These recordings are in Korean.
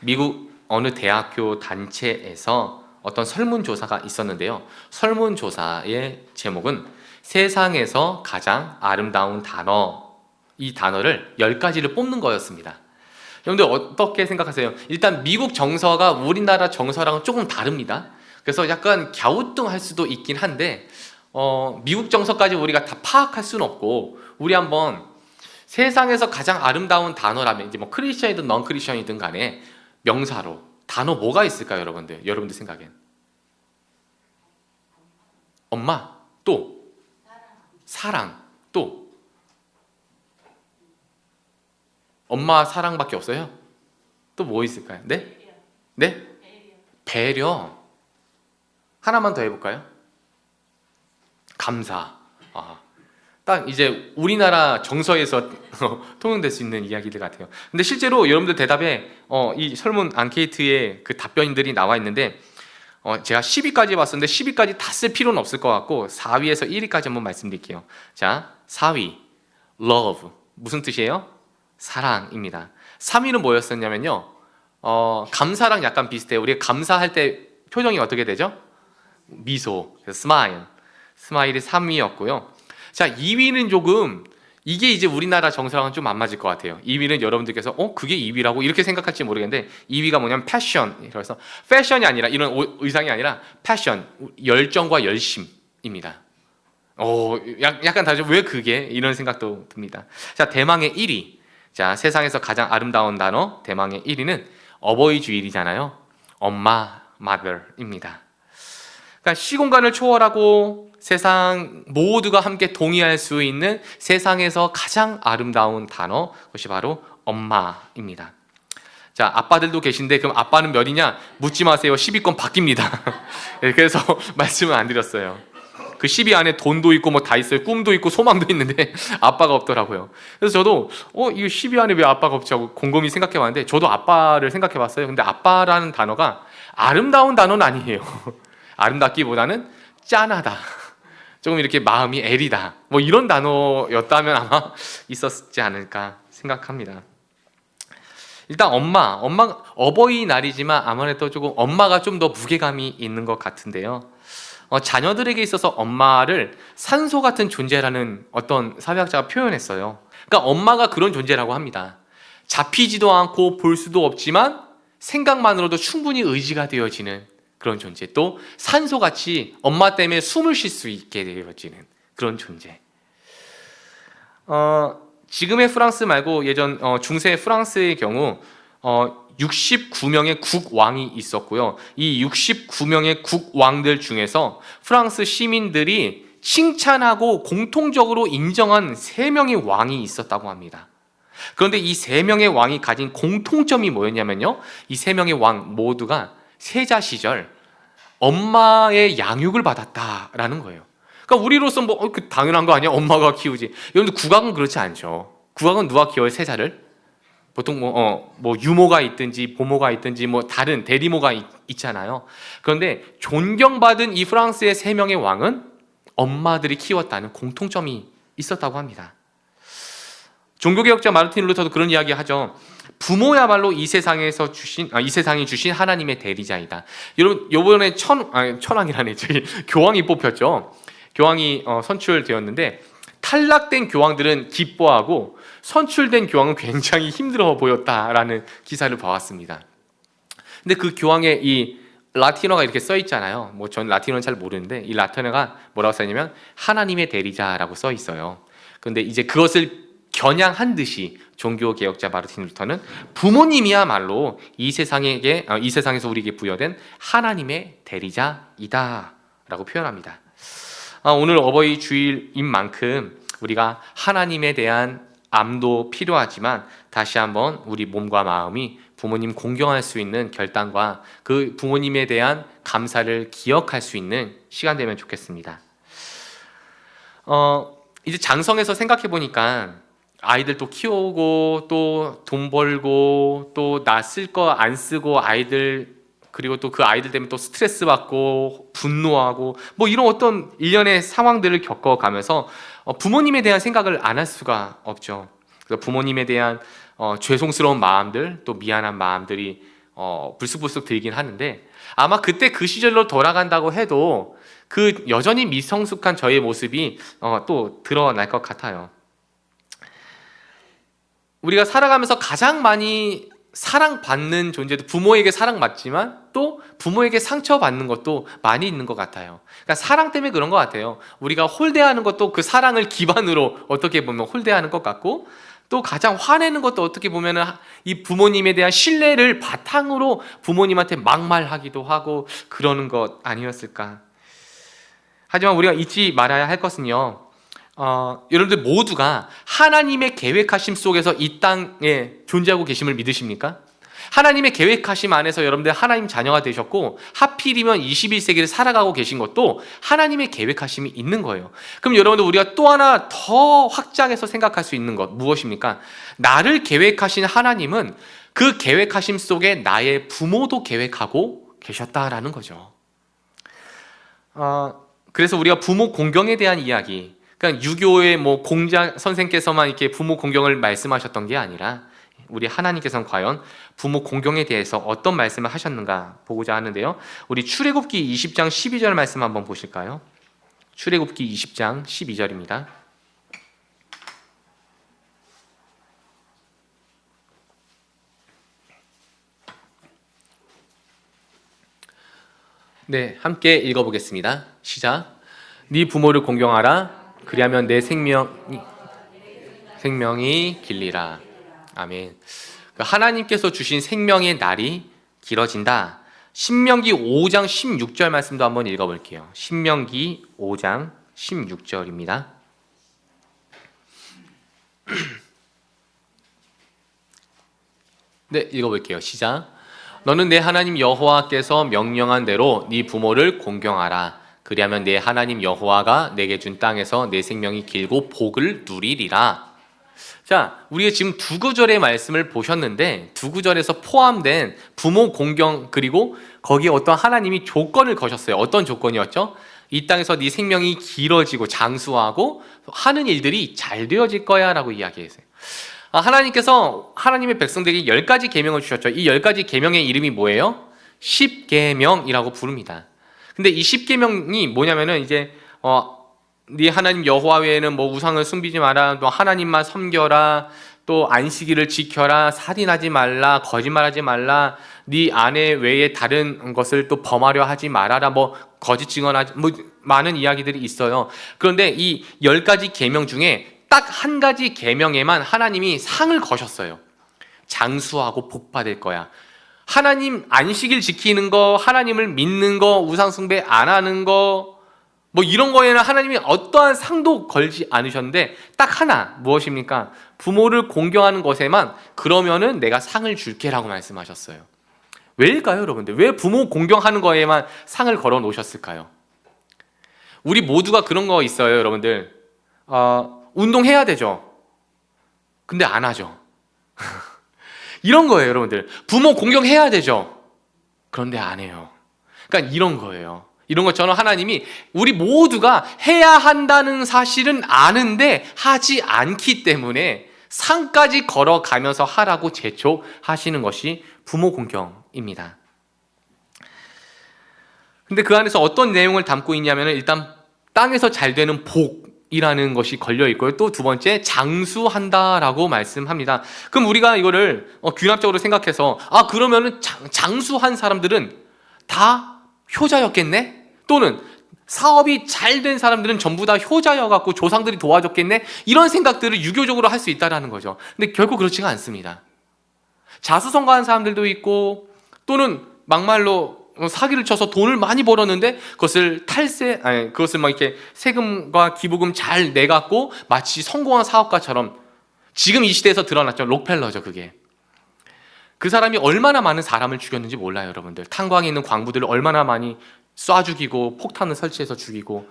미국 어느 대학교 단체에서 어떤 설문조사가 있었는데요. 설문조사의 제목은 세상에서 가장 아름다운 단어, 이 단어를 10가지를 뽑는 거였습니다. 여러분들 어떻게 생각하세요? 일단 미국 정서가 우리나라 정서랑은 조금 다릅니다. 그래서 약간 갸우뚱할 수도 있긴 한데 미국 정서까지 우리가 다 파악할 수는 없고, 우리 한번 세상에서 가장 아름다운 단어라면, 이제 뭐 크리스천이든 넌 크리스천이든 간에 명사로 단어 뭐가 있을까요, 여러분들? 여러분들 생각엔 엄마, 또 사랑, 또 엄마 사랑밖에 없어요? 또 뭐 있을까요? 네? 네? 배려. 하나만 더 해볼까요? 감사. 아, 딱 이제 우리나라 정서에서 통용될 수 있는 이야기들 같아요. 근데 실제로 여러분들 대답에 이 설문 앙케이트에 그 답변들이 나와 있는데, 제가 10위까지 봤었는데 10위까지 다 쓸 필요는 없을 것 같고 4위에서 1위까지 한번 말씀드릴게요. 자, 4위 love, 무슨 뜻이에요? 사랑입니다. 3위는 뭐였었냐면요, 감사랑 약간 비슷해요. 우리가 감사할 때 표정이 어떻게 되죠? 미소, 스마일. 스마일이 3위였고요. 자, 2위는 조금, 이게 이제 우리나라 정서랑은 좀 안 맞을 것 같아요. 2위는 여러분들께서 그게 2위라고 이렇게 생각할지 모르겠는데, 2위가 뭐냐면 패션. 그래서 패션이 아니라, 이런 의상이 아니라 패션, 열정과 열심입니다. 약간 다르죠. 왜 그게? 이런 생각도 듭니다. 자, 대망의 1위. 자, 세상에서 가장 아름다운 단어 대망의 1위는 어버이 주일이잖아요. 엄마, mother입니다. 그러니까 시공간을 초월하고 세상 모두가 함께 동의할 수 있는 세상에서 가장 아름다운 단어, 그것이 바로 엄마입니다. 자, 아빠들도 계신데 그럼 아빠는 몇이냐? 묻지 마세요. 10위권 바뀝니다. 그래서 말씀을 안 드렸어요. 그 10위 안에 돈도 있고 뭐 다 있어요. 꿈도 있고 소망도 있는데 아빠가 없더라고요. 그래서 저도 이거 10위 안에 왜 아빠가 없지 하고 곰곰이 생각해 봤는데, 저도 아빠를 생각해 봤어요. 근데 아빠라는 단어가 아름다운 단어는 아니에요. 아름답기보다는 짠하다, 조금 이렇게 마음이 애리다, 뭐 이런 단어였다면 아마 있었지 않을까 생각합니다. 일단 엄마, 어버이날이지만 아무래도 조금 엄마가 좀 더 무게감이 있는 것 같은데요. 자녀들에게 있어서 엄마를 산소 같은 존재라는 어떤 사회학자가 표현했어요. 그러니까 엄마가 그런 존재라고 합니다. 잡히지도 않고 볼 수도 없지만 생각만으로도 충분히 의지가 되어지는 그런 존재, 또 산소같이 엄마 때문에 숨을 쉴 수 있게 되어지는 그런 존재. 지금의 프랑스 말고 예전 중세 프랑스의 경우 69명의 국왕이 있었고요. 이 69명의 국왕들 중에서 프랑스 시민들이 칭찬하고 공통적으로 인정한 3명의 왕이 있었다고 합니다. 그런데 이 3명의 왕이 가진 공통점이 뭐였냐면요, 이 3명의 왕 모두가 세자 시절 엄마의 양육을 받았다라는 거예요. 그러니까 우리로서 당연한 거 아니야? 엄마가 키우지. 여러분들 국왕은 그렇지 않죠. 국왕은 누가 키워요? 세자를? 보통 뭐 유모가 있든지 보모가 있든지 뭐 다른 대리모가 있잖아요. 그런데 존경받은 이 프랑스의 3명의 왕은 엄마들이 키웠다는 공통점이 있었다고 합니다. 종교개혁자 마르틴 루터도 그런 이야기 하죠. 부모야말로 이 세상이 주신 하나님의 대리자이다. 여러분, 요번에 천왕이라네, 저기 교황이 뽑혔죠. 교황이 선출되었는데 탈락된 교황들은 기뻐하고 선출된 교황은 굉장히 힘들어 보였다라는 기사를 봐왔습니다. 근데 그 교황의 이 라틴어가 이렇게 써 있잖아요. 뭐 전 라틴어는 잘 모르는데 이 라틴어가 뭐라고 써 있냐면 하나님의 대리자라고 써 있어요. 그런데 이제 그것을 겨냥한 듯이 종교개혁자 마르틴 루터는 부모님이야말로 이 세상에서 우리에게 부여된 하나님의 대리자이다라고 표현합니다. 오늘 어버이 주일인 만큼 우리가 하나님에 대한 암도 필요하지만 다시 한번 우리 몸과 마음이 부모님 공경할 수 있는 결단과 그 부모님에 대한 감사를 기억할 수 있는 시간 되면 좋겠습니다. 이제 장성에서 생각해 보니까 아이들 또 키우고 또 돈 벌고 또 나 쓸 거 안 쓰고 아이들, 그리고 또 그 아이들 때문에 또 스트레스 받고 분노하고 뭐 이런 어떤 일련의 상황들을 겪어가면서 부모님에 대한 생각을 안 할 수가 없죠. 그래서 부모님에 대한 죄송스러운 마음들, 또 미안한 마음들이 불쑥불쑥 들긴 하는데, 아마 그때 그 시절로 돌아간다고 해도 그 여전히 미성숙한 저의 모습이 또 드러날 것 같아요. 우리가 살아가면서 가장 많이 사랑받는 존재도 부모에게 사랑받지만 또 부모에게 상처받는 것도 많이 있는 것 같아요. 그러니까 사랑 때문에 그런 것 같아요. 우리가 홀대하는 것도 그 사랑을 기반으로 어떻게 보면 홀대하는 것 같고, 또 가장 화내는 것도 어떻게 보면 이 부모님에 대한 신뢰를 바탕으로 부모님한테 막말하기도 하고 그러는 것 아니었을까. 하지만 우리가 잊지 말아야 할 것은요, 여러분들 모두가 하나님의 계획하심 속에서 이 땅에 존재하고 계심을 믿으십니까? 하나님의 계획하심 안에서 여러분들 하나님 자녀가 되셨고, 하필이면 21세기를 살아가고 계신 것도 하나님의 계획하심이 있는 거예요. 그럼 여러분들 우리가 또 하나 더 확장해서 생각할 수 있는 것 무엇입니까? 나를 계획하신 하나님은 그 계획하심 속에 나의 부모도 계획하고 계셨다라는 거죠. 그래서 우리가 부모 공경에 대한 이야기, 그러니까 유교의 공자 선생께서만 이렇게 부모 공경을 말씀하셨던 게 아니라 우리 하나님께서는 과연 부모 공경에 대해서 어떤 말씀을 하셨는가 보고자 하는데요. 우리 출애굽기 20장 12절 말씀 한번 보실까요? 출애굽기 20장 12절입니다. 네, 함께 읽어보겠습니다. 시작. 네 부모를 공경하라. 그리하면 내 생명이 길리라. 아멘. 하나님께서 주신 생명의 날이 길어진다. 신명기 5장 16절 말씀도 한번 읽어볼게요. 신명기 5장 16절입니다. 네, 읽어볼게요. 시작. 너는 내 하나님 여호와께서 명령한 대로 네 부모를 공경하라. 그리하면 내 하나님 여호와가 내게 준 땅에서 내 생명이 길고 복을 누리리라. 자, 우리가 지금 두 구절의 말씀을 보셨는데, 두 구절에서 포함된 부모 공경, 그리고 거기에 어떤 하나님이 조건을 거셨어요. 어떤 조건이었죠? 이 땅에서 네 생명이 길어지고 장수하고 하는 일들이 잘 되어질 거야 라고 이야기했어요. 하나님께서 하나님의 백성들에게 10가지 계명을 주셨죠. 이 10가지 계명의 이름이 뭐예요? 10계명이라고 부릅니다. 근데 이 10계명이 뭐냐면은 이제 네 하나님 여호와 외에는 우상을 숭배지 마라, 또 하나님만 섬겨라, 또 안식일을 지켜라, 살인하지 말라, 거짓말하지 말라, 네 아내 외에 다른 것을 또 범하려 하지 말아라, 거짓 증언하지, 많은 이야기들이 있어요. 그런데 이 10가지 계명 중에 딱 한 가지 계명에만 하나님이 상을 거셨어요. 장수하고 복 받을 거야. 하나님 안식일 지키는 거, 하나님을 믿는 거, 우상 숭배 안 하는 거, 이런 거에는 하나님이 어떠한 상도 걸지 않으셨는데 딱 하나, 무엇입니까? 부모를 공경하는 것에만 그러면은 내가 상을 줄게라고 말씀하셨어요. 왜일까요, 여러분들? 왜 부모 공경하는 거에만 상을 걸어 놓으셨을까요? 우리 모두가 그런 거 있어요, 여러분들. 운동해야 되죠. 근데 안 하죠. 이런 거예요, 여러분들. 부모 공경해야 되죠. 그런데 안 해요. 그러니까 이런 거예요. 이런 것처럼 하나님이 우리 모두가 해야 한다는 사실은 아는데 하지 않기 때문에 상까지 걸어가면서 하라고 재촉하시는 것이 부모 공경입니다. 근데 그 안에서 어떤 내용을 담고 있냐면 일단 땅에서 잘 되는 복이라는 것이 걸려 있고요. 또 두 번째, 장수한다라고 말씀합니다. 그럼 우리가 이거를 균합적으로 생각해서 그러면은 장수한 사람들은 다 효자였겠네? 또는 사업이 잘 된 사람들은 전부 다 효자여갖고 조상들이 도와줬겠네? 이런 생각들을 유교적으로 할 수 있다는 거죠. 근데 결코 그렇지가 않습니다. 자수성가한 사람들도 있고, 또는 막말로 사기를 쳐서 돈을 많이 벌었는데 그것을 그것을 이렇게 세금과 기부금 잘 내갖고 마치 성공한 사업가처럼, 지금 이 시대에서 드러났죠. 록펠러죠, 그게. 그 사람이 얼마나 많은 사람을 죽였는지 몰라요, 여러분들. 탄광에 있는 광부들을 얼마나 많이 쏴 죽이고 폭탄을 설치해서 죽이고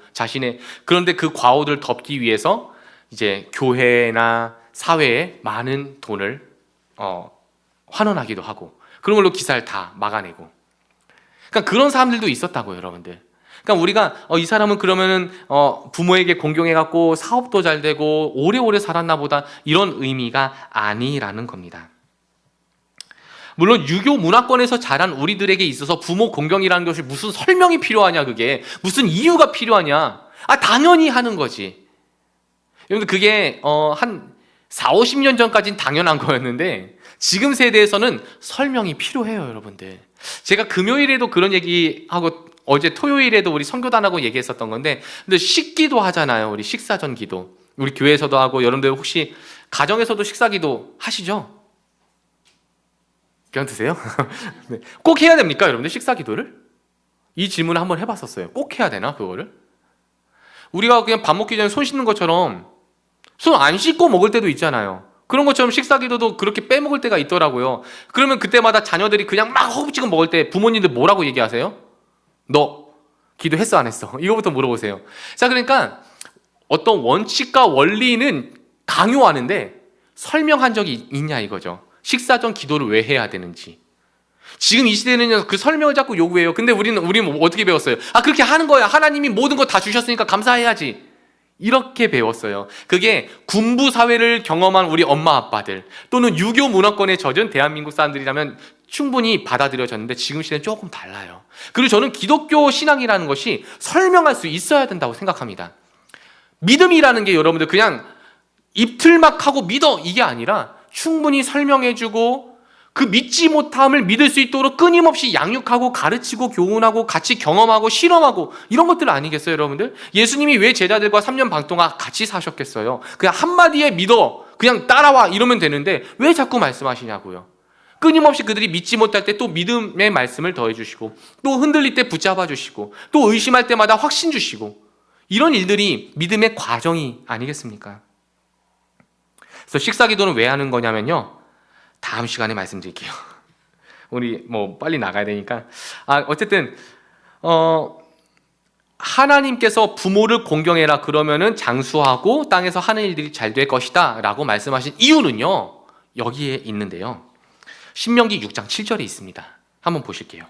그런데 그 과오들을 덮기 위해서 이제 교회나 사회에 많은 돈을 환원하기도 하고 그런 걸로 기사를 다 막아내고, 그러니까 그런 사람들도 있었다고요, 여러분들. 그러니까 우리가 이 사람은 그러면은 부모에게 공경해갖고 사업도 잘 되고 오래오래 살았나 보다, 이런 의미가 아니라는 겁니다. 물론 유교 문화권에서 자란 우리들에게 있어서 부모 공경이라는 것이 무슨 설명이 필요하냐, 그게 무슨 이유가 필요하냐. 당연히 하는 거지. 여러분들 그게 한 4, 50년 전까지는 당연한 거였는데 지금 세대에서는 설명이 필요해요, 여러분들. 제가 금요일에도 그런 얘기하고 어제 토요일에도 우리 선교단하고 얘기했었던 건데, 근데 식기도 하잖아요. 우리 식사전 기도. 우리 교회에서도 하고, 여러분들 혹시 가정에서도 식사기도 하시죠? 그냥 드세요? 네. 꼭 해야 됩니까, 여러분들 식사기도를? 이 질문을 한번 해봤었어요. 꼭 해야 되나, 그거를? 우리가 그냥 밥 먹기 전에 손 씻는 것처럼 손 안 씻고 먹을 때도 있잖아요. 그런 것처럼 식사기도도 그렇게 빼먹을 때가 있더라고요. 그러면 그때마다 자녀들이 그냥 막 허겁지겁 먹을 때 부모님들 뭐라고 얘기하세요? 너 기도했어 안 했어? 이거부터 물어보세요. 자, 그러니까 어떤 원칙과 원리는 강요하는데 설명한 적이 있냐 이거죠. 식사 전 기도를 왜 해야 되는지. 지금 이 시대는 그 설명을 자꾸 요구해요. 근데 우리는 뭐 어떻게 배웠어요? 그렇게 하는 거야. 하나님이 모든 거 다 주셨으니까 감사해야지. 이렇게 배웠어요. 그게 군부 사회를 경험한 우리 엄마 아빠들 또는 유교 문화권에 젖은 대한민국 사람들이라면 충분히 받아들여졌는데 지금 시대는 조금 달라요. 그리고 저는 기독교 신앙이라는 것이 설명할 수 있어야 된다고 생각합니다. 믿음이라는 게 여러분들 그냥 입틀막 하고 믿어 이게 아니라 충분히 설명해주고 그 믿지 못함을 믿을 수 있도록 끊임없이 양육하고 가르치고 교훈하고 같이 경험하고 실험하고 이런 것들 아니겠어요, 여러분들? 예수님이 왜 제자들과 3년 반 동안 같이 사셨겠어요? 그냥 한마디에 믿어, 그냥 따라와 이러면 되는데 왜 자꾸 말씀하시냐고요. 끊임없이 그들이 믿지 못할 때 또 믿음의 말씀을 더해주시고 또 흔들릴 때 붙잡아 주시고 또 의심할 때마다 확신 주시고 이런 일들이 믿음의 과정이 아니겠습니까? 그래서 식사기도는 왜 하는 거냐면요, 다음 시간에 말씀드릴게요. 우리 뭐 빨리 나가야 되니까. 어쨌든 하나님께서 부모를 공경해라 그러면은 장수하고 땅에서 하는 일들이 잘 될 것이다 라고 말씀하신 이유는요, 여기에 있는데요. 신명기 6장 7절에 있습니다. 한번 보실게요.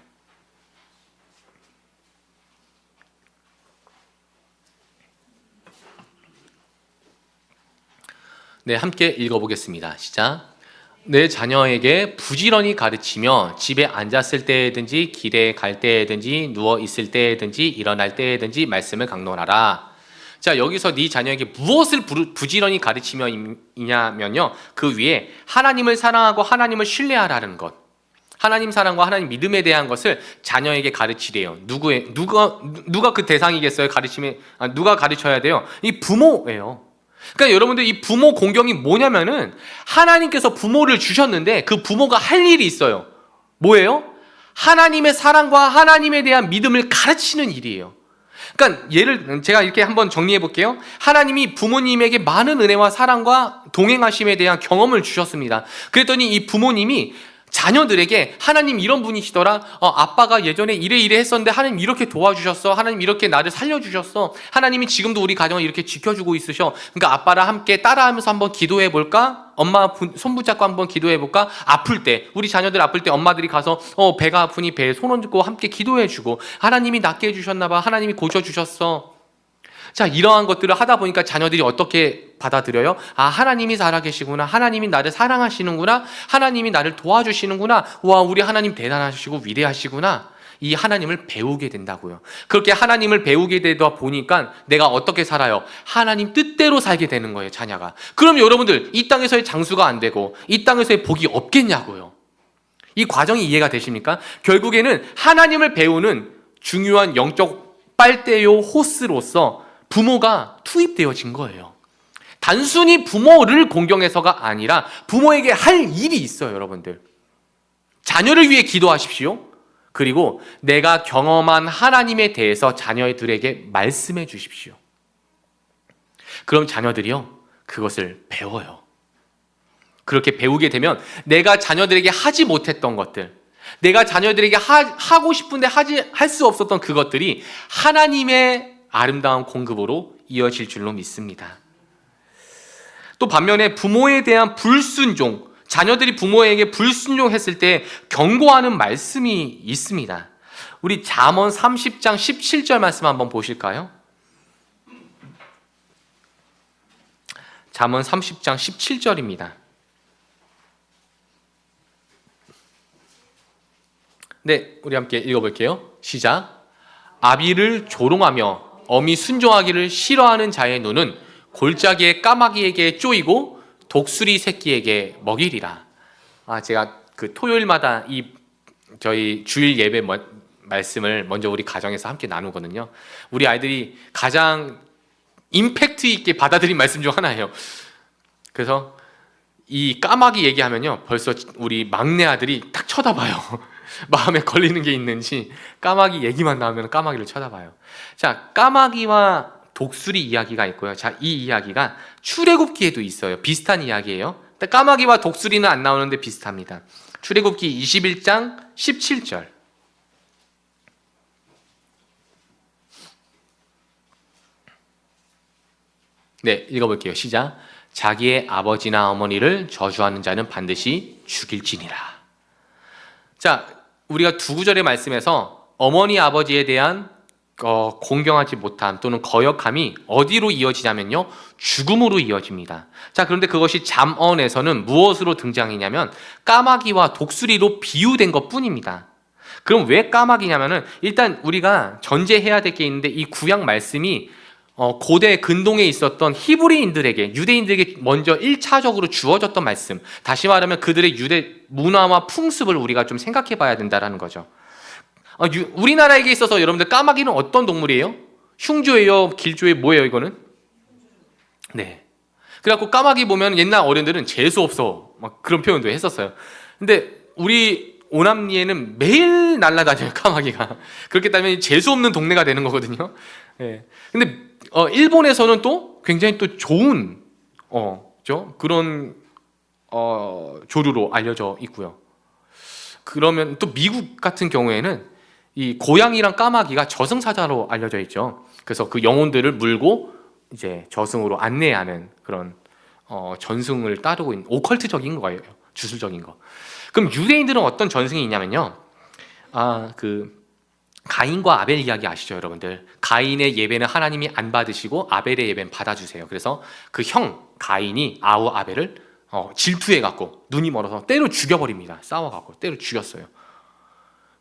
네, 함께 읽어보겠습니다. 시작. 내 자녀에게 부지런히 가르치며 집에 앉았을 때든지 길에 갈 때든지 누워 있을 때든지 일어날 때든지 말씀을 강론하라. 자, 여기서 네 자녀에게 무엇을 부지런히 가르치며이냐면요, 그 위에 하나님을 사랑하고 하나님을 신뢰하라는 것, 하나님 사랑과 하나님 믿음에 대한 것을 자녀에게 가르치래요. 누가 그 대상이겠어요? 누가 가르쳐야 돼요? 이 부모예요. 그러니까 여러분들 이 부모 공경이 뭐냐면은 하나님께서 부모를 주셨는데 그 부모가 할 일이 있어요. 뭐예요? 하나님의 사랑과 하나님에 대한 믿음을 가르치는 일이에요. 그러니까 제가 이렇게 한번 정리해 볼게요. 하나님이 부모님에게 많은 은혜와 사랑과 동행하심에 대한 경험을 주셨습니다. 그랬더니 이 부모님이 자녀들에게 하나님 이런 분이시더라. 아빠가 예전에 이래 했었는데 하나님 이렇게 도와주셨어. 하나님 이렇게 나를 살려주셨어. 하나님이 지금도 우리 가정을 이렇게 지켜주고 있으셔. 그러니까 아빠랑 함께 따라하면서 한번 기도해 볼까? 엄마 손 붙잡고 한번 기도해 볼까? 아플 때, 우리 자녀들 아플 때 엄마들이 가서 배가 아프니 배에 손 얹고 함께 기도해 주고, 하나님이 낫게 해주셨나 봐. 하나님이 고쳐주셨어. 자, 이러한 것들을 하다 보니까 자녀들이 어떻게 받아들여요? 하나님이 살아계시구나. 하나님이 나를 사랑하시는구나. 하나님이 나를 도와주시는구나. 와, 우리 하나님 대단하시고 위대하시구나. 이 하나님을 배우게 된다고요. 그렇게 하나님을 배우게 되다 보니까 내가 어떻게 살아요? 하나님 뜻대로 살게 되는 거예요, 자녀가. 그럼 여러분들 이 땅에서의 장수가 안 되고 이 땅에서의 복이 없겠냐고요. 이 과정이 이해가 되십니까? 결국에는 하나님을 배우는 중요한 영적 빨대요 호스로서 부모가 투입되어진 거예요. 단순히 부모를 공경해서가 아니라 부모에게 할 일이 있어요, 여러분들. 자녀를 위해 기도하십시오. 그리고 내가 경험한 하나님에 대해서 자녀들에게 말씀해 주십시오. 그럼 자녀들이요, 그것을 배워요. 그렇게 배우게 되면 내가 자녀들에게 하지 못했던 것들, 내가 자녀들에게 하고 싶은데 할 수 없었던 그것들이 하나님의 아름다운 공급으로 이어질 줄로 믿습니다. 또 반면에 부모에 대한 불순종, 자녀들이 부모에게 불순종했을 때 경고하는 말씀이 있습니다. 우리 잠언 30장 17절 말씀 한번 보실까요? 잠언 30장 17절입니다. 네, 우리 함께 읽어볼게요. 시작. 아비를 조롱하며 어미 순종하기를 싫어하는 자의 눈은 골짜기의 까마귀에게 쪼이고 독수리 새끼에게 먹이리라. 제가 그 토요일마다 이 저희 주일 예배 말씀을 먼저 우리 가정에서 함께 나누거든요. 우리 아이들이 가장 임팩트 있게 받아들인 말씀 중 하나예요. 그래서 이 까마귀 얘기하면요, 벌써 우리 막내 아들이 딱 쳐다봐요. 마음에 걸리는 게 있는지 까마귀 얘기만 나오면 까마귀를 쳐다봐요. 자, 까마귀와 독수리 이야기가 있고요. 자, 이 이야기가 출애굽기에도 있어요. 비슷한 이야기예요. 까마귀와 독수리는 안 나오는데 비슷합니다. 출애굽기 21장 17절. 네, 읽어볼게요. 시작. 자기의 아버지나 어머니를 저주하는 자는 반드시 죽일지니라. 자, 우리가 두 구절의 말씀에서 어머니 아버지에 대한 공경하지 못함 또는 거역함이 어디로 이어지냐면요, 죽음으로 이어집니다. 자, 그런데 그것이 잠언에서는 무엇으로 등장했냐면 까마귀와 독수리로 비유된 것 뿐입니다. 그럼 왜 까마귀냐면은, 일단 우리가 전제해야 될 게 있는데, 이 구약 말씀이 고대 근동에 있었던 히브리인들에게, 유대인들에게 먼저 1차적으로 주어졌던 말씀, 다시 말하면 그들의 유대 문화와 풍습을 우리가 좀 생각해 봐야 된다는 거죠. 우리나라에게 있어서 여러분들 까마귀는 어떤 동물이에요? 흉조예요? 길조예요? 뭐예요 이거는? 네. 그래갖고 까마귀 보면 옛날 어른들은 재수 없어 막 그런 표현도 했었어요. 근데 우리 오남리에는 매일 날아다녀요, 까마귀가. 그렇게 따면 재수 없는 동네가 되는 거거든요. 네. 근데 일본에서는 또 굉장히 또 좋은 그런 조류로 알려져 있고요. 그러면 또 미국 같은 경우에는 이 고양이랑 까마귀가 저승사자로 알려져 있죠. 그래서 그 영혼들을 물고 이제 저승으로 안내하는 그런 전승을 따르고 있는 오컬트적인 거예요. 주술적인 거. 그럼 유대인들은 어떤 전승이 있냐면요. 그 가인과 아벨 이야기 아시죠, 여러분들? 가인의 예배는 하나님이 안 받으시고 아벨의 예배는 받아주세요. 그래서 그 형 가인이 아우 아벨을 질투해갖고 눈이 멀어서 때려 죽여버립니다. 싸워갖고 때려 죽였어요.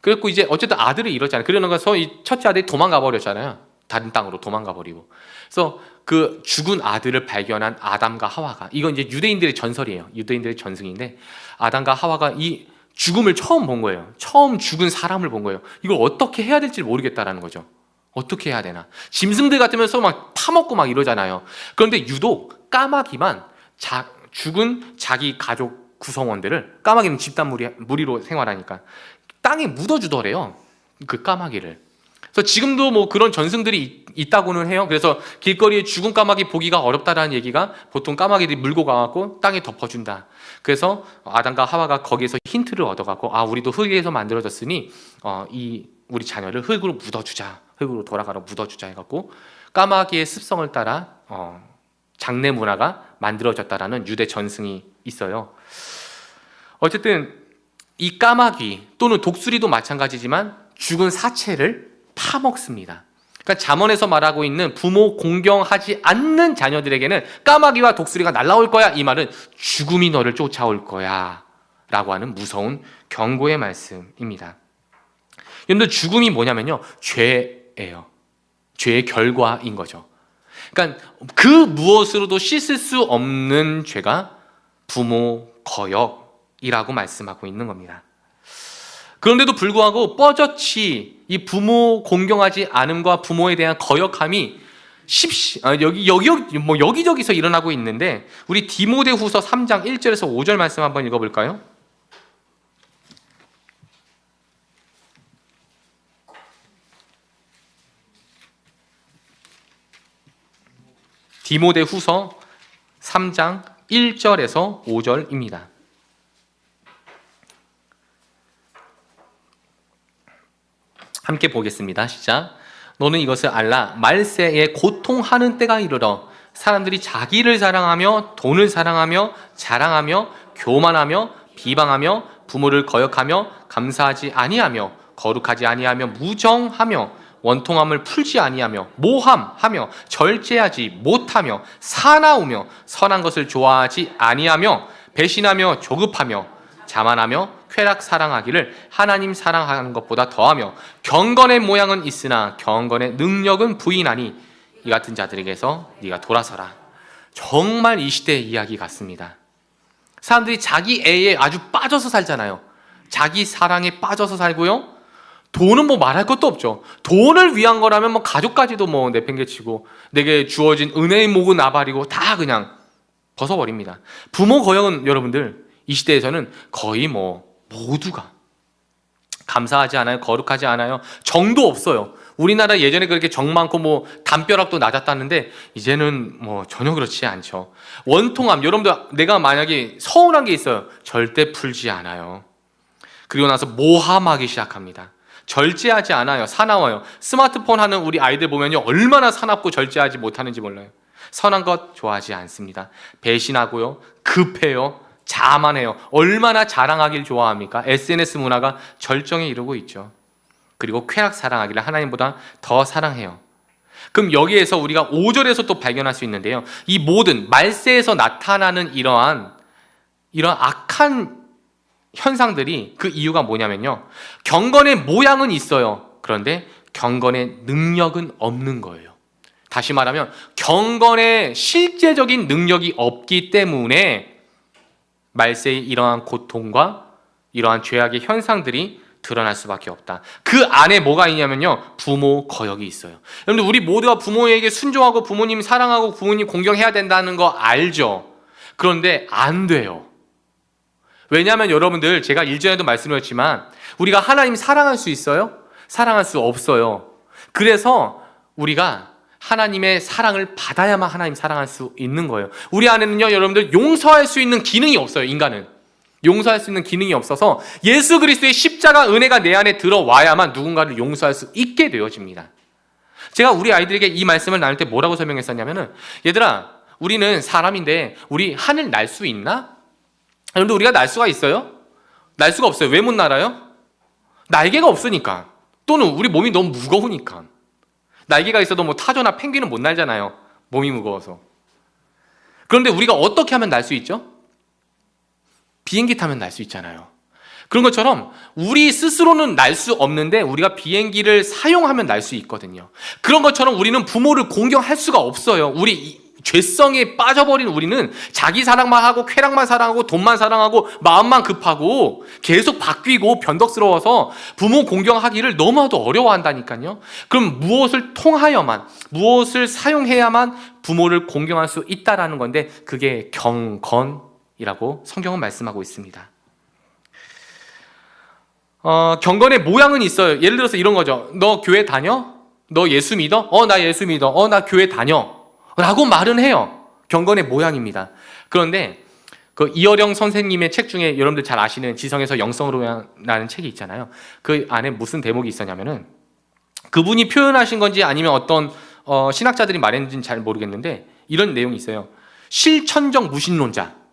그래갖고 이제 어쨌든 아들을 잃었잖아요. 그러면서 이 첫째 아들이 도망가 버렸잖아요. 다른 땅으로 도망가 버리고. 그래서 그 죽은 아들을 발견한 아담과 하와가, 이건 이제 유대인들의 전설이에요. 유대인들의 전승인데, 아담과 하와가 이 죽음을 처음 본 거예요. 처음 죽은 사람을 본 거예요. 이걸 어떻게 해야 될지 모르겠다라는 거죠. 어떻게 해야 되나. 짐승들 같으면서 막 파먹고 막 이러잖아요. 그런데 유독 까마귀만 죽은 자기 가족 구성원들을, 까마귀는 집단 무리로 생활하니까 땅에 묻어주더래요, 그 까마귀를. 그래서 지금도 뭐 그런 전승들이 있다고는 해요. 그래서 길거리에 죽은 까마귀 보기가 어렵다라는 얘기가, 보통 까마귀들이 물고 가갖고 땅에 덮어준다. 그래서 아담과 하와가 거기에서 힌트를 얻어갖고, 우리도 흙에서 만들어졌으니 이 우리 자녀를 흙으로 묻어주자, 흙으로 돌아가라 묻어주자 해갖고 까마귀의 습성을 따라 장례 문화가 만들어졌다라는 유대 전승이 있어요. 어쨌든 이 까마귀 또는 독수리도 마찬가지지만 죽은 사체를 파먹습니다. 그러니까 잠언에서 말하고 있는 부모 공경하지 않는 자녀들에게는 까마귀와 독수리가 날아올 거야, 이 말은 죽음이 너를 쫓아올 거야 라고 하는 무서운 경고의 말씀입니다. 여러분들, 죽음이 뭐냐면요, 죄예요. 죄의 결과인 거죠. 그러니까 그 무엇으로도 씻을 수 없는 죄가 부모 거역이라고 말씀하고 있는 겁니다. 그런데도 불구하고 뻐젓이 이 부모 공경하지 않음과 부모에 대한 거역함이 여기저기서 일어나고 있는데, 우리 디모데후서 3장 1절에서 5절 말씀 한번 읽어볼까요? 디모데후서 3장 1절에서 5절입니다. 함께 보겠습니다. 시작. 너는 이것을 알라. 말세에 고통하는 때가 이르러 사람들이 자기를 사랑하며 돈을 사랑하며 자랑하며 교만하며 비방하며 부모를 거역하며 감사하지 아니하며 거룩하지 아니하며 무정하며 원통함을 풀지 아니하며 모함하며 절제하지 못하며 사나우며 선한 것을 좋아하지 아니하며 배신하며 조급하며 자만하며 쾌락 사랑하기를 하나님 사랑하는 것보다 더하며 경건의 모양은 있으나 경건의 능력은 부인하니 이 같은 자들에게서 네가 돌아서라. 정말 이 시대의 이야기 같습니다. 사람들이 자기 애에 아주 빠져서 살잖아요. 자기 사랑에 빠져서 살고요. 돈은 뭐 말할 것도 없죠. 돈을 위한 거라면 뭐 가족까지도 뭐 내팽개치고 내게 주어진 은혜의 목은 나발이고 다 그냥 벗어버립니다. 부모 거역은 여러분들 이 시대에서는 거의 뭐 모두가 감사하지 않아요. 거룩하지 않아요. 정도 없어요. 우리나라 예전에 그렇게 정 많고 뭐 담벼락도 낮았다는데 이제는 뭐 전혀 그렇지 않죠. 원통함, 여러분들 내가 만약에 서운한 게 있어요. 절대 풀지 않아요. 그리고 나서 모함하기 시작합니다. 절제하지 않아요. 사나워요. 스마트폰 하는 우리 아이들 보면요, 얼마나 사납고 절제하지 못하는지 몰라요. 선한 것 좋아하지 않습니다. 배신하고요, 급해요, 자만해요. 얼마나 자랑하길 좋아합니까? SNS 문화가 절정에 이르고 있죠. 그리고 쾌락 사랑하기를 하나님보다 더 사랑해요. 그럼 여기에서 우리가 5절에서 또 발견할 수 있는데요, 이 모든 말세에서 나타나는 이러한 악한 현상들이 그 이유가 뭐냐면요, 경건의 모양은 있어요. 그런데 경건의 능력은 없는 거예요. 다시 말하면 경건의 실제적인 능력이 없기 때문에 말세의 이러한 고통과 이러한 죄악의 현상들이 드러날 수밖에 없다. 그 안에 뭐가 있냐면요, 부모 거역이 있어요. 여러분들, 우리 모두가 부모에게 순종하고 부모님 사랑하고 부모님 공경해야 된다는 거 알죠? 그런데 안 돼요. 왜냐하면 여러분들, 제가 일전에도 말씀드렸지만 우리가 하나님 사랑할 수 있어요? 사랑할 수 없어요. 그래서 우리가 하나님의 사랑을 받아야만 하나님 사랑할 수 있는 거예요. 우리 안에는요, 여러분들, 용서할 수 있는 기능이 없어요. 인간은 용서할 수 있는 기능이 없어서 예수 그리스도의 십자가 은혜가 내 안에 들어와야만 누군가를 용서할 수 있게 되어집니다. 제가 우리 아이들에게 이 말씀을 나눌 때 뭐라고 설명했었냐면은, 얘들아, 우리는 사람인데 우리 하늘 날 수 있나? 여러분들, 우리가 날 수가 있어요? 날 수가 없어요. 왜 못 날아요? 날개가 없으니까. 또는 우리 몸이 너무 무거우니까. 날개가 있어도 뭐 타조나 펭귄은 못 날잖아요. 몸이 무거워서. 그런데 우리가 어떻게 하면 날 수 있죠? 비행기 타면 날 수 있잖아요. 그런 것처럼 우리 스스로는 날 수 없는데 우리가 비행기를 사용하면 날 수 있거든요. 그런 것처럼 우리는 부모를 공경할 수가 없어요. 우리 죄성에 빠져버린 우리는 자기 사랑만 하고 쾌락만 사랑하고 돈만 사랑하고 마음만 급하고 계속 바뀌고 변덕스러워서 부모 공경하기를 너무나도 어려워한다니까요. 그럼 무엇을 통하여만, 무엇을 사용해야만 부모를 공경할 수 있다라는 건데, 그게 경건이라고 성경은 말씀하고 있습니다. 경건의 모양은 있어요. 예를 들어서 이런 거죠. 너 교회 다녀? 너 예수 믿어? 나 예수 믿어. 나 교회 다녀. 라고 말은 해요. 경건의 모양입니다. 그런데 그 이어령 선생님의 책 중에 여러분들 잘 아시는 지성에서 영성으로라는 책이 있잖아요. 그 안에 무슨 대목이 있었냐면은, 그분이 표현하신 건지 아니면 어떤 신학자들이 말했는지는 잘 모르겠는데 이런 내용이 있어요. 실천적 무신론자.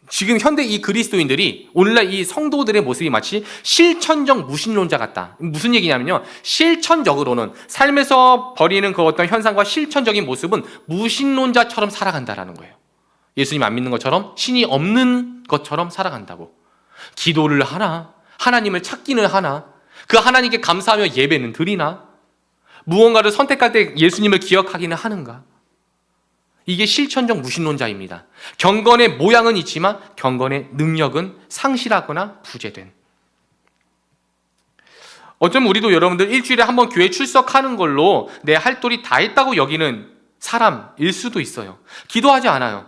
지금 현대 이 그리스도인들이 오늘날 이 성도들의 모습이 마치 실천적 무신론자 같다. 무슨 얘기냐면요, 실천적으로는 삶에서 벌이는 그 어떤 현상과 실천적인 모습은 무신론자처럼 살아간다라는 거예요. 예수님 안 믿는 것처럼, 신이 없는 것처럼 살아간다고. 기도를 하나, 하나님을 찾기는 하나, 그 하나님께 감사하며 예배는 드리나, 무언가를 선택할 때 예수님을 기억하기는 하는가. 이게 실천적 무신론자입니다. 경건의 모양은 있지만 경건의 능력은 상실하거나 부재된. 어쩌면 우리도 여러분들 일주일에 한 번 교회 출석하는 걸로 내 할 도리 다 했다고 여기는 사람일 수도 있어요. 기도하지 않아요.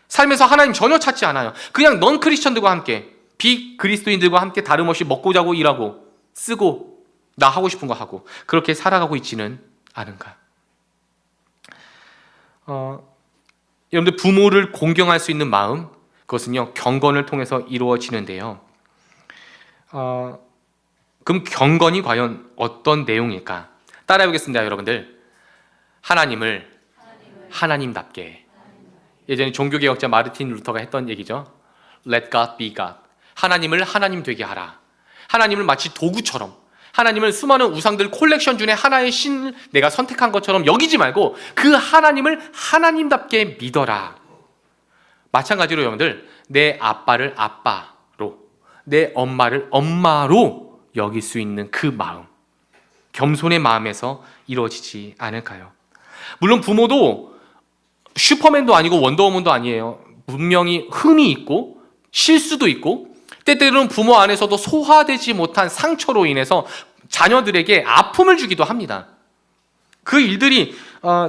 삶에서 하나님 전혀 찾지 않아요. 그냥 넌 크리스천들과 함께, 비그리스도인들과 함께 다름없이 먹고 자고 일하고 쓰고 나 하고 싶은 거 하고 그렇게 살아가고 있지는 않은가. 여러분들, 부모를 공경할 수 있는 마음, 그것은요 경건을 통해서 이루어지는데요. 그럼 경건이 과연 어떤 내용일까? 따라해보겠습니다, 여러분들. 하나님을 하나님답게. 예전에 종교개혁자 마르틴 루터가 했던 얘기죠. Let God be God. 하나님을 하나님 되게 하라. 하나님을 마치 도구처럼, 하나님을 수많은 우상들 콜렉션 중에 하나의 신을 내가 선택한 것처럼 여기지 말고 그 하나님을 하나님답게 믿어라. 마찬가지로 여러분들, 내 아빠를 아빠로, 내 엄마를 엄마로 여길 수 있는 그 마음, 겸손의 마음에서 이루어지지 않을까요? 물론 부모도 슈퍼맨도 아니고 원더우먼도 아니에요. 분명히 흠이 있고 실수도 있고 때때로는 부모 안에서도 소화되지 못한 상처로 인해서 자녀들에게 아픔을 주기도 합니다. 그 일들이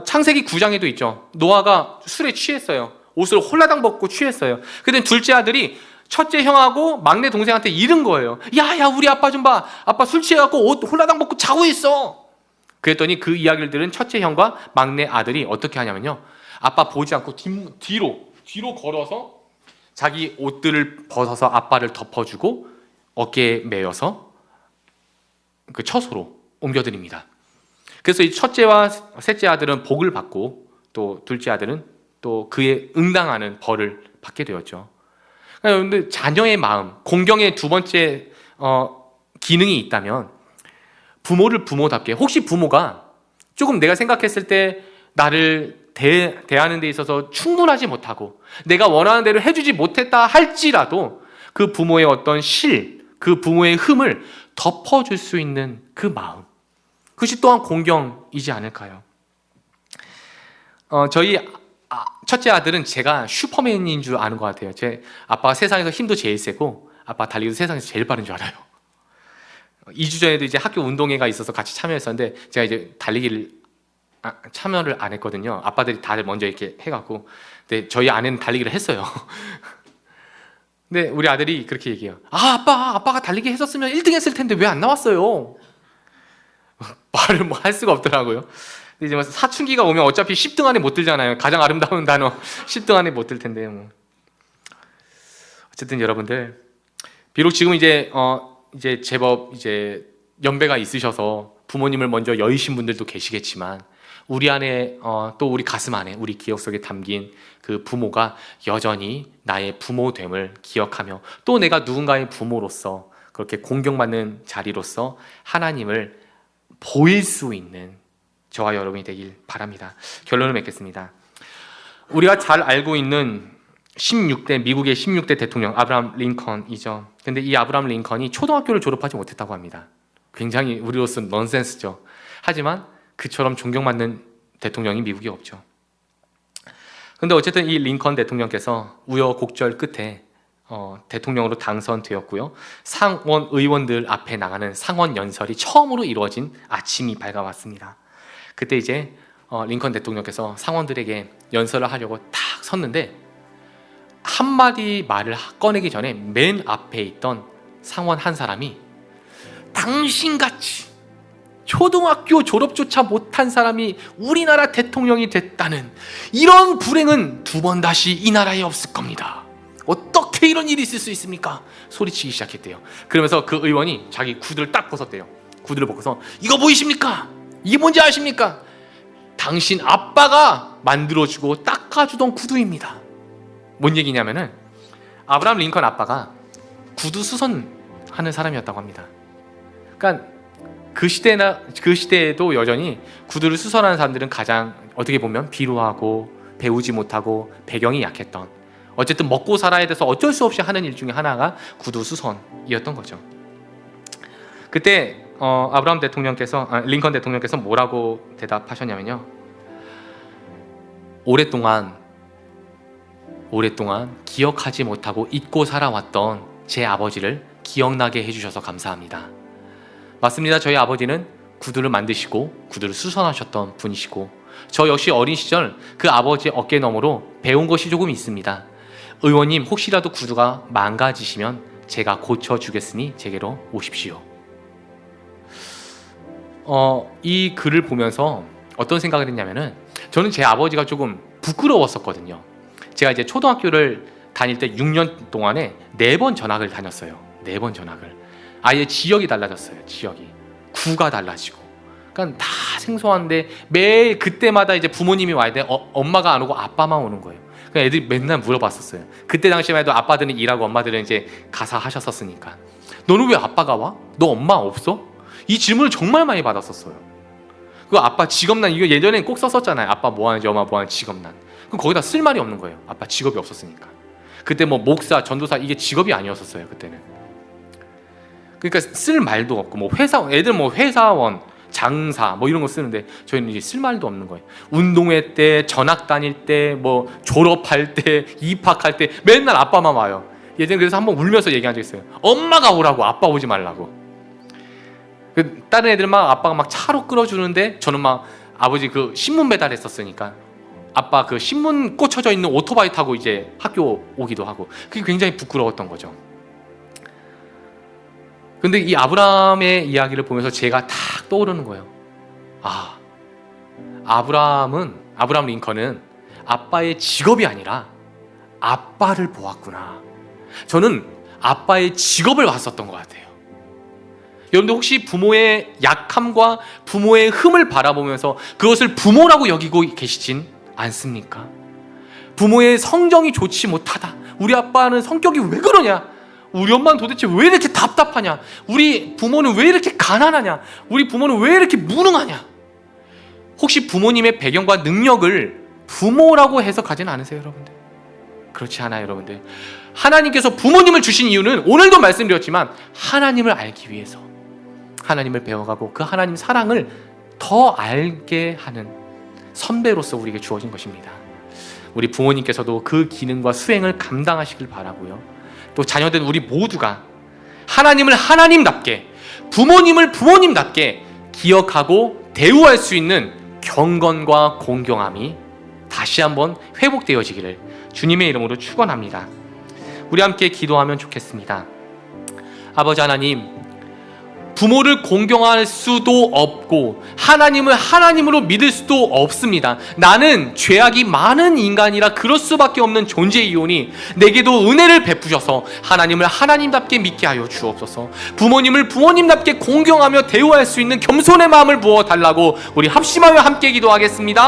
창세기 9장에도 있죠. 노아가 술에 취했어요. 옷을 홀라당 벗고 취했어요. 근데 둘째 아들이 첫째 형하고 막내 동생한테 이른 거예요. 야야 우리 아빠 좀 봐. 아빠 술 취해갖고 옷 홀라당 벗고 자고 있어. 그랬더니 그 이야기를 들은 첫째 형과 막내 아들이 어떻게 하냐면요, 아빠 보지 않고 뒤로 걸어서 자기 옷들을 벗어서 아빠를 덮어주고 어깨에 메어서 그 처소로 옮겨드립니다. 그래서 이 첫째와 셋째 아들은 복을 받고 또 둘째 아들은 또 그에 응당하는 벌을 받게 되었죠. 그런데 자녀의 마음, 공경의 두 번째 기능이 있다면 부모를 부모답게, 혹시 부모가 조금 내가 생각했을 때 나를 대하는 데 있어서 충분하지 못하고 내가 원하는 대로 해주지 못했다 할지라도 그 부모의 어떤 그 부모의 흠을 덮어줄 수 있는 그 마음, 그것이 또한 공경이지 않을까요? 저희 첫째 아들은 제가 슈퍼맨인 줄 아는 것 같아요. 제 아빠가 세상에서 힘도 제일 세고 아빠 달리기도 세상에서 제일 빠른 줄 알아요. 2주 전에도 이제 학교 운동회가 있어서 같이 참여했었는데 제가 이제 달리기를 참여를 안 했거든요. 아빠들이 다들 먼저 이렇게 해갖고. 근데 저희 아내는 달리기를 했어요. 근데 우리 아들이 그렇게 얘기해요. 아빠가 달리기 했었으면 1등 했을 텐데 왜 안 나왔어요? 말을 뭐 할 수가 없더라고요. 근데 이제 사춘기가 오면 어차피 10등 안에 못 들잖아요. 가장 아름다운 단어 10등 안에 못 들 텐데요. 뭐. 어쨌든 여러분들, 비록 지금 이제 제법 이제 연배가 있으셔서 부모님을 먼저 여의신 분들도 계시겠지만 우리 안에 또 우리 가슴 안에 우리 기억 속에 담긴 그 부모가 여전히 나의 부모됨을 기억하며 또 내가 누군가의 부모로서 그렇게 공경받는 자리로서 하나님을 보일 수 있는 저와 여러분이 되길 바랍니다. 결론을 맺겠습니다. 우리가 잘 알고 있는 미국의 16대 대통령 아브라함 링컨이죠. 근데 이 아브라함 링컨이 초등학교를 졸업하지 못했다고 합니다. 굉장히 우리로서는 넌센스죠. 하지만 그처럼 존경받는 대통령이 미국에 없죠. 근데 어쨌든 이 링컨 대통령께서 우여곡절 끝에 대통령으로 당선되었고요. 상원 의원들 앞에 나가는 상원 연설이 처음으로 이루어진 아침이 밝아왔습니다. 그때 이제 링컨 대통령께서 상원들에게 연설을 하려고 딱 섰는데 한마디 말을 꺼내기 전에 맨 앞에 있던 상원 한 사람이 당신같이 초등학교 졸업조차 못한 사람이 우리나라 대통령이 됐다는 이런 불행은 두 번 다시 이 나라에 없을 겁니다. 어떻게 이런 일이 있을 수 있습니까? 소리치기 시작했대요. 그러면서 그 의원이 자기 구두를 딱 벗었대요. 구두를 벗고서 이거 보이십니까? 이게 뭔지 아십니까? 당신 아빠가 만들어주고 닦아주던 구두입니다. 뭔 얘기냐면은 아브라함 링컨 아빠가 구두 수선하는 사람이었다고 합니다. 그러니까 그 시대에도 여전히 구두를 수선하는 사람들은 가장 어떻게 보면 비루하고 배우지 못하고 배경이 약했던, 어쨌든 먹고 살아야 돼서 어쩔 수 없이 하는 일 중에 하나가 구두 수선이었던 거죠. 그때 링컨 대통령께서 뭐라고 대답하셨냐면요, 오랫동안 기억하지 못하고 잊고 살아왔던 제 아버지를 기억나게 해주셔서 감사합니다. 맞습니다. 저희 아버지는 구두를 만드시고 구두를 수선하셨던 분이시고 저 역시 어린 시절 그 아버지의 어깨 너머로 배운 것이 조금 있습니다. 의원님, 혹시라도 구두가 망가지시면 제가 고쳐주겠으니 제게로 오십시오. 이 글을 보면서 어떤 생각을 했냐면은, 저는 제 아버지가 조금 부끄러웠었거든요. 제가 이제 초등학교를 다닐 때 6년 동안에 4번 전학을 다녔어요. 4번 전학을. 아예 지역이 달라졌어요. 지역이. 구가 달라지고. 그러니까 다 생소한데 매일 그때마다 이제 부모님이 와야 돼. 엄마가 안 오고 아빠만 오는 거예요. 그러니까 애들이 맨날 물어봤었어요. 그때 당시만 해도 아빠들은 일하고 엄마들은 이제 가사 하셨었으니까. 너는 왜 아빠가 와? 너 엄마 없어? 이 질문을 정말 많이 받았었어요. 그 아빠 직업난, 이거 예전엔 꼭 썼었잖아요. 아빠 뭐 하는지, 엄마 뭐 하는지 직업난. 그럼 거기다 쓸 말이 없는 거예요. 아빠 직업이 없었으니까. 그때 뭐 목사, 전도사 이게 직업이 아니었었어요. 그때는. 그러니까 쓸 말도 없고 뭐 애들 뭐 회사원, 장사 뭐 이런 거 쓰는데 저희는 이제 쓸 말도 없는 거예요. 운동회 때, 전학 다닐 때, 뭐 졸업할 때, 입학할 때 맨날 아빠만 와요. 예전에 그래서 한번 울면서 얘기한 적 있어요. 엄마가 오라고, 아빠 오지 말라고. 다른 애들 막 아빠가 막 차로 끌어주는데 저는 막 아버지 그 신문 배달했었으니까 아빠 그 신문 꽂혀져 있는 오토바이 타고 이제 학교 오기도 하고, 그게 굉장히 부끄러웠던 거죠. 근데 이 아브라함의 이야기를 보면서 제가 탁 떠오르는 거예요. 아, 아브라함 링컨은 아빠의 직업이 아니라 아빠를 보았구나. 저는 아빠의 직업을 봤었던 것 같아요. 여러분들 혹시 부모의 약함과 부모의 흠을 바라보면서 그것을 부모라고 여기고 계시진 않습니까? 부모의 성정이 좋지 못하다, 우리 아빠는 성격이 왜 그러냐, 우리 엄마는 도대체 왜 이렇게 답답하냐, 우리 부모는 왜 이렇게 가난하냐, 우리 부모는 왜 이렇게 무능하냐. 혹시 부모님의 배경과 능력을 부모라고 해석하지는 않으세요, 여러분들? 그렇지 않아요, 여러분들. 하나님께서 부모님을 주신 이유는 오늘도 말씀드렸지만 하나님을 알기 위해서, 하나님을 배워가고 그 하나님 사랑을 더 알게 하는 선배로서 우리에게 주어진 것입니다. 우리 부모님께서도 그 기능과 수행을 감당하시길 바라고요. 또 자녀된 우리 모두가 하나님을 하나님답게, 부모님을 부모님답게 기억하고 대우할 수 있는 경건과 공경함이 다시 한번 회복되어지기를 주님의 이름으로 축원합니다. 우리 함께 기도하면 좋겠습니다. 아버지 하나님, 부모를 공경할 수도 없고 하나님을 하나님으로 믿을 수도 없습니다. 나는 죄악이 많은 인간이라 그럴 수밖에 없는 존재이오니 내게도 은혜를 베푸셔서 하나님을 하나님답게 믿게 하여 주옵소서. 부모님을 부모님답게 공경하며 대우할 수 있는 겸손의 마음을 부어달라고 우리 합심하여 함께 기도하겠습니다.